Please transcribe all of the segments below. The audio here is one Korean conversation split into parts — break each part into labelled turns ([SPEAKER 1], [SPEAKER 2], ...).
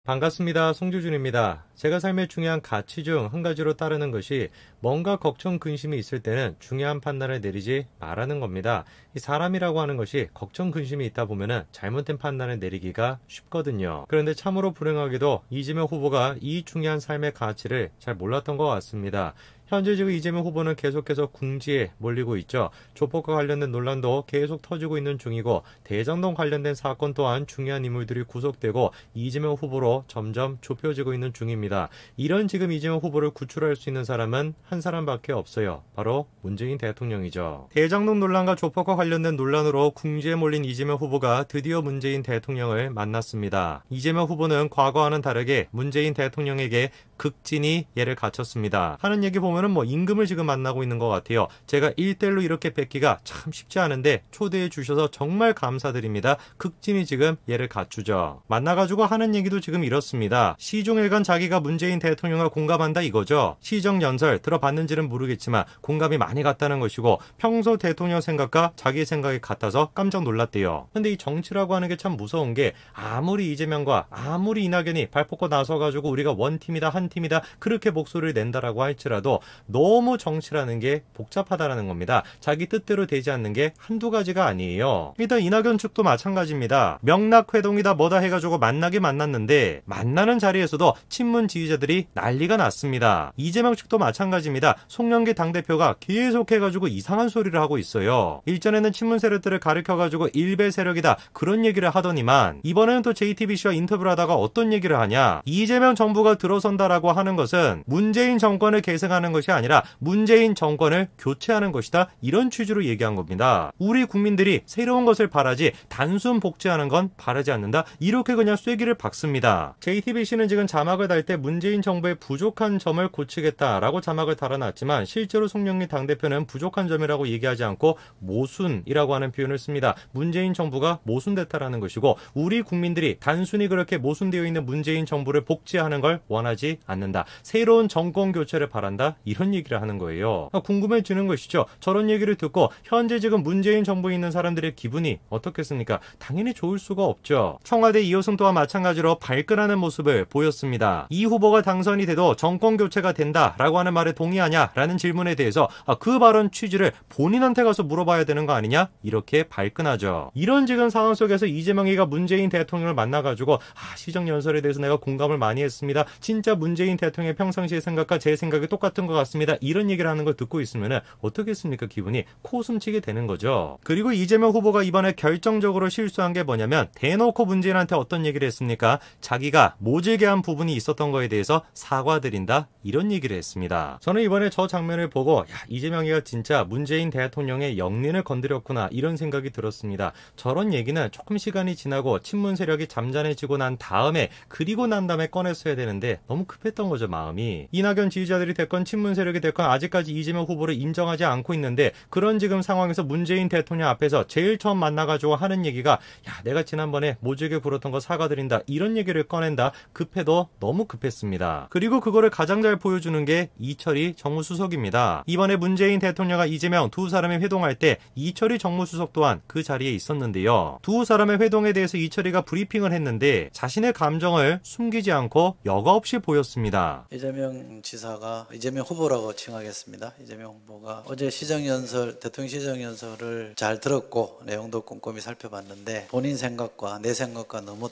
[SPEAKER 1] 반갑습니다. 송주준입니다. 제가 삶의 중요한 가치 중 한 가지로 따르는 것이 뭔가 걱정, 근심이 있을 때는 중요한 판단을 내리지 말라는 겁니다. 이 사람이라고 하는 것이 걱정, 근심이 있다 보면은 잘못된 판단을 내리기가 쉽거든요. 그런데 참으로 불행하게도 이재명 후보가 이 중요한 삶의 가치를 잘 몰랐던 것 같습니다. 현재 지금 이재명 후보는 계속해서 궁지에 몰리고 있죠. 조폭과 관련된 논란도 계속 터지고 있는 중이고 대장동 관련된 사건 또한 중요한 인물들이 구속되고 이재명 후보로 점점 좁혀지고 있는 중입니다. 이런 지금 이재명 후보를 구출할 수 있는 사람은 한 사람밖에 없어요. 바로 문재인 대통령이죠. 대장동 논란과 조폭과 관련된 논란으로 궁지에 몰린 이재명 후보가 드디어 문재인 대통령을 만났습니다. 이재명 후보는 과거와는 다르게 문재인 대통령에게 극진히 예를 갖췄습니다. 하는 얘기 보면은 임금을 지금 만나고 있는 것 같아요. 제가 1대1로 이렇게 뵙기가 참 쉽지 않은데 초대해 주셔서 정말 감사드립니다. 극진히 지금 예를 갖추죠. 만나가지고 하는 얘기도 지금 이렇습니다. 시종일관 자기가 문재인 대통령과 공감한다 이거죠. 시정연설 들어봤는지는 모르겠지만 공감이 많이 갔다는 것이고 평소 대통령 생각과 자기 생각이 같아서 깜짝 놀랐대요. 근데 이 정치라고 하는 게 참 무서운 게 아무리 이재명과 아무리 이낙연이 발 뻗고 나서가지고 우리가 원팀이다 한 팀이다 그렇게 목소리를 낸다라고 할지라도 너무 정치라는 게 복잡하다라는 겁니다. 자기 뜻대로 되지 않는 게 한두 가지가 아니에요. 일단 이낙연 측도 마찬가지입니다. 명락회동이다 뭐다 해가지고 만나긴 만났는데 만나는 자리에서도 친문 지지자들이 난리가 났습니다. 이재명 측도 마찬가지입니다. 송영길 당대표가 계속해가지고 이상한 소리를 하고 있어요. 일전에는 친문 세력들을 가리켜가지고 일베 세력이다 그런 얘기를 하더니만 이번에는 또 JTBC와 인터뷰를 하다가 어떤 얘기를 하냐, 이재명 정부가 들어선다라고 하는 것은 문재인 정권을 계승하는 것이 아니라 문재인 정권을 교체하는 것이다 이런 취지로 얘기한 겁니다. 우리 국민들이 새로운 것을 바라지 단순 복제하는 건 바라지 않는다 이렇게 그냥 쐐기를 박습니다. JTBC는 지금 자막을 달 때 문재인 정부의 부족한 점을 고치겠다라고 자막을 달아놨지만 실제로 송영길 당대표는 부족한 점이라고 얘기하지 않고 모순이라고 하는 표현을 씁니다. 문재인 정부가 모순됐다라는 것이고 우리 국민들이 단순히 그렇게 모순되어 있는 문재인 정부를 복제하는 걸 원하지 않는다. 새로운 정권 교체를 바란다. 이런 얘기를 하는 거예요. 궁금해지는 것이죠. 저런 얘기를 듣고 현재 지금 문재인 정부에 있는 사람들의 기분이 어떻겠습니까? 당연히 좋을 수가 없죠. 청와대 이호승 또한 마찬가지로 발끈하는 모습을 보였습니다. 이 후보가 당선이 돼도 정권 교체가 된다라고 하는 말에 동의하냐라는 질문에 대해서 그 발언 취지를 본인한테 가서 물어봐야 되는 거 아니냐? 이렇게 발끈하죠. 이런 지금 상황 속에서 이재명이가 문재인 대통령을 만나가지고 시정연설에 대해서 내가 공감을 많이 했습니다. 진짜 문재인 대통령의 평상시의 생각과 제 생각이 똑같은 것 같습니다. 이런 얘기를 하는 걸 듣고 있으면 어떻겠습니까? 기분이 코웃음치게 되는 거죠. 그리고 이재명 후보가 이번에 결정적으로 실수한 게 뭐냐면 대놓고 문재인한테 어떤 얘기를 했습니까? 자기가 모질게 한 부분이 있었던 거에 대해서 사과드린다 이런 얘기를 했습니다. 저는 이번에 저 장면을 보고 이재명이가 진짜 문재인 대통령의 영린을 건드렸구나 이런 생각이 들었습니다. 저런 얘기는 조금 시간이 지나고 친문 세력이 잠잠해지고 난 다음에 그리고 난 다음에 꺼냈어야 되는데 너무 급했던 거죠. 마음이. 이낙연 지지자들이 됐건 친문 세력이 됐건 아직까지 이재명 후보를 인정하지 않고 있는데 그런 지금 상황에서 문재인 대통령 앞에서 제일 처음 만나가지고 하는 얘기가 내가 지난번에 모질게 굴었던 거 사과드린다 이런 얘기를 꺼낸다. 급해도 너무 급했습니다. 그리고 그거를 가장 잘 보여주는 게 이철이 정무수석입니다. 이번에 문재인 대통령과 이재명 두 사람이 회동할 때 이철이 정무수석 또한 그 자리에 있었는데요. 두 사람의 회동에 대해서 이철이가 브리핑을 했는데 자신의 감정을 숨기지 않고 여과 없이 보였습니다.
[SPEAKER 2] 이재명 지사가 이재명 후보라고 칭하겠습니다. 이재명 후보가 어제 시정연설, 대통령 시정연설을 잘 들었고 내용도 꼼꼼히 살펴봤는데 본인 생각과 내 생각과 너무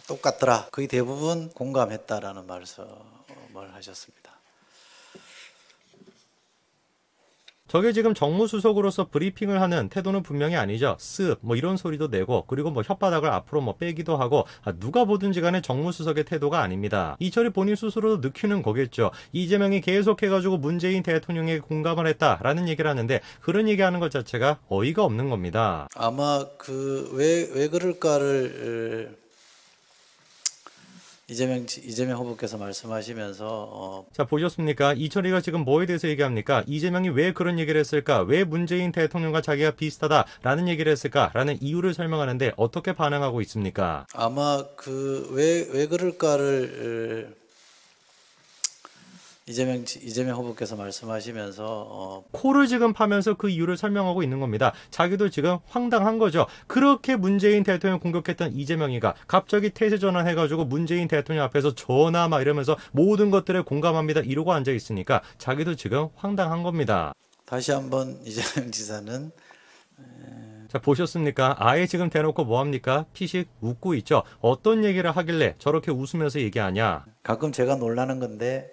[SPEAKER 2] 똑같더라. 거의 대부분 공감했다라는 말씀을 하셨습니다.
[SPEAKER 1] 저게 지금 정무수석으로서 브리핑을 하는 태도는 분명히 아니죠. 이런 소리도 내고 그리고 혓바닥을 앞으로 빼기도 하고 누가 보든지 간에 정무수석의 태도가 아닙니다. 이철이 본인 스스로도 느끼는 거겠죠. 이재명이 계속해가지고 문재인 대통령에게 공감을 했다라는 얘기를 하는데 그런 얘기하는 것 자체가 어이가 없는 겁니다.
[SPEAKER 2] 아마 왜 그럴까를 이재명 후보께서 말씀하시면서
[SPEAKER 1] 자, 보셨습니까? 이철이가 지금 뭐에 대해서 얘기합니까? 이재명이 왜 그런 얘기를 했을까? 왜 문재인 대통령과 자기가 비슷하다라는 얘기를 했을까라는 이유를 설명하는데 어떻게 반응하고 있습니까?
[SPEAKER 2] 아마 왜 그럴까를 이재명 후보께서 말씀하시면서
[SPEAKER 1] 코를 지금 파면서 그 이유를 설명하고 있는 겁니다. 자기도 지금 황당한 거죠. 그렇게 문재인 대통령 공격했던 이재명이가 갑자기 태세 전환해가지고 문재인 대통령 앞에서 전화 막 이러면서 모든 것들에 공감합니다 이러고 앉아 있으니까 자기도 지금 황당한 겁니다.
[SPEAKER 2] 다시 한번 이재명 지사는
[SPEAKER 1] 자, 보셨습니까? 아예 지금 대놓고 뭐합니까? 피식 웃고 있죠. 어떤 얘기를 하길래 저렇게 웃으면서 얘기하냐?
[SPEAKER 2] 가끔 제가 놀라는 건데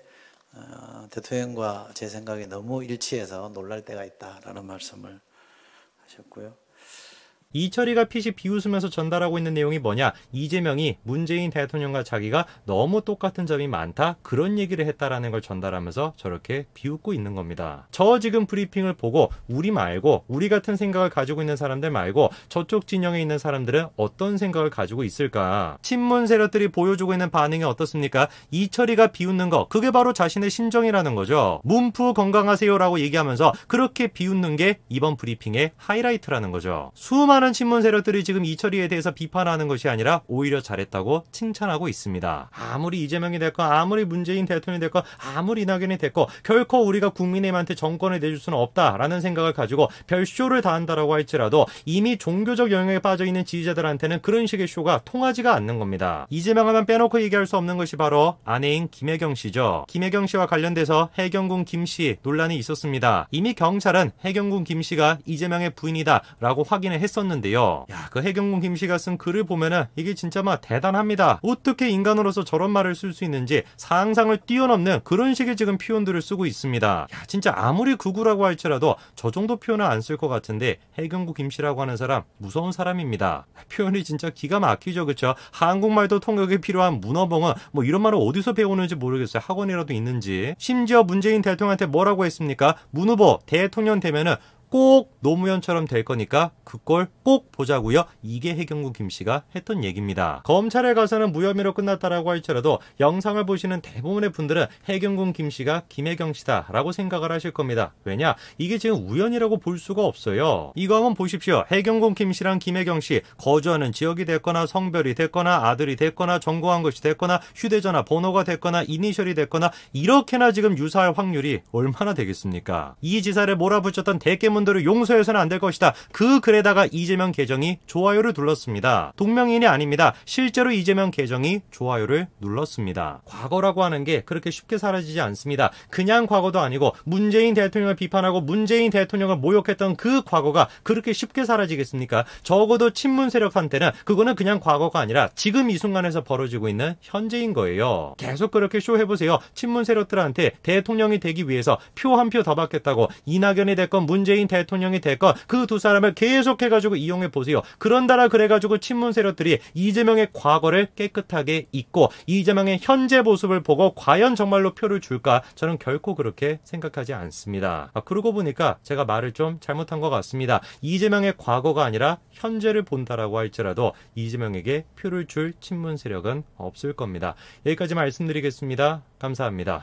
[SPEAKER 2] 대통령과 제 생각이 너무 일치해서 놀랄 때가 있다라는 말씀을 하셨고요.
[SPEAKER 1] 이철이가 피식 비웃으면서 전달하고 있는 내용이 뭐냐? 이재명이 문재인 대통령과 자기가 너무 똑같은 점이 많다? 그런 얘기를 했다라는 걸 전달하면서 저렇게 비웃고 있는 겁니다. 저 지금 브리핑을 보고 우리 말고 우리 같은 생각을 가지고 있는 사람들 말고 저쪽 진영에 있는 사람들은 어떤 생각을 가지고 있을까? 친문 세력들이 보여주고 있는 반응이 어떻습니까? 이철이가 비웃는 거 그게 바로 자신의 심정이라는 거죠. 문프 건강하세요라고 얘기하면서 그렇게 비웃는 게 이번 브리핑의 하이라이트라는 거죠. 수많은 친문 세력들이 지금 이철이에 대해서 비판하는 것이 아니라 오히려 잘했다고 칭찬하고 있습니다. 아무리 이재명이 됐건 아무리 문재인 대통령이 됐건 아무리 이낙연이 됐건 결코 우리가 국민의힘한테 정권을 내줄 수는 없다라는 생각을 가지고 별쇼를 다 한다라고 할지라도 이미 종교적 영역에 빠져있는 지지자들한테는 그런 식의 쇼가 통하지가 않는 겁니다. 이재명 하면 빼놓고 얘기할 수 없는 것이 바로 아내인 김혜경 씨죠. 김혜경 씨와 관련돼서 해경군 김 씨 논란이 있었습니다. 이미 경찰은 해경군 김 씨가 이재명의 부인이다라고 확인을 했었는데요. 그 해경군 김 씨가 쓴 글을 보면은 이게 진짜 막 대단합니다. 어떻게 인간으로서 저런 말을 쓸 수 있는지 상상을 뛰어넘는 그런 식의 지금 표현들을 쓰고 있습니다. 진짜 아무리 극우라고 할지라도 저 정도 표현은 안 쓸 것 같은데 해경군 김 씨라고 하는 사람 무서운 사람입니다. 표현이 진짜 기가 막히죠, 그렇죠? 한국말도 통역이 필요한 문어벙은 뭐 이런 말을 어디서 배우는지 모르겠어요. 학원이라도 있는지. 심지어 문재인 대통령한테 뭐라고 했습니까? 문 후보 대통령 되면은 꼭 노무현처럼 될 거니까 그 꼴 꼭 보자고요. 이게 해경군 김 씨가 했던 얘기입니다. 검찰에 가서는 무혐의로 끝났다라고 할지라도 영상을 보시는 대부분의 분들은 해경군 김 씨가 김혜경 씨다라고 생각을 하실 겁니다. 왜냐? 이게 지금 우연이라고 볼 수가 없어요. 이거 한번 보십시오. 해경군 김 씨랑 김혜경 씨 거주하는 지역이 됐거나 성별이 됐거나 아들이 됐거나 전공한 것이 됐거나 휴대전화 번호가 됐거나 이니셜이 됐거나 이렇게나 지금 유사할 확률이 얼마나 되겠습니까? 이 지사를 몰아붙였던 대깨문들을 용서해서는 안 될 것이다. 그 글에다가 이재명 계정이 좋아요를 눌렀습니다. 동명이인이 아닙니다. 실제로 이재명 계정이 좋아요를 눌렀습니다. 과거라고 하는 게 그렇게 쉽게 사라지지 않습니다. 그냥 과거도 아니고 문재인 대통령을 비판하고 문재인 대통령을 모욕했던 그 과거가 그렇게 쉽게 사라지겠습니까? 적어도 친문 세력한테는 그거는 그냥 과거가 아니라 지금 이 순간에서 벌어지고 있는 현재인 거예요. 계속 그렇게 쇼해보세요. 친문 세력들한테 대통령이 되기 위해서 표 한 표 더 받겠다고 이낙연이 됐건 문재인 대통령이 됐건 그 두 사람을 계속해가지고 이용해보세요. 그런다라 그래가지고 친문 세력들이 이재명의 과거를 깨끗하게 잊고 이재명의 현재 모습을 보고 과연 정말로 표를 줄까? 저는 결코 그렇게 생각하지 않습니다. 그러고 보니까 제가 말을 좀 잘못한 것 같습니다. 이재명의 과거가 아니라 현재를 본다라고 할지라도 이재명에게 표를 줄 친문 세력은 없을 겁니다. 여기까지 말씀드리겠습니다. 감사합니다.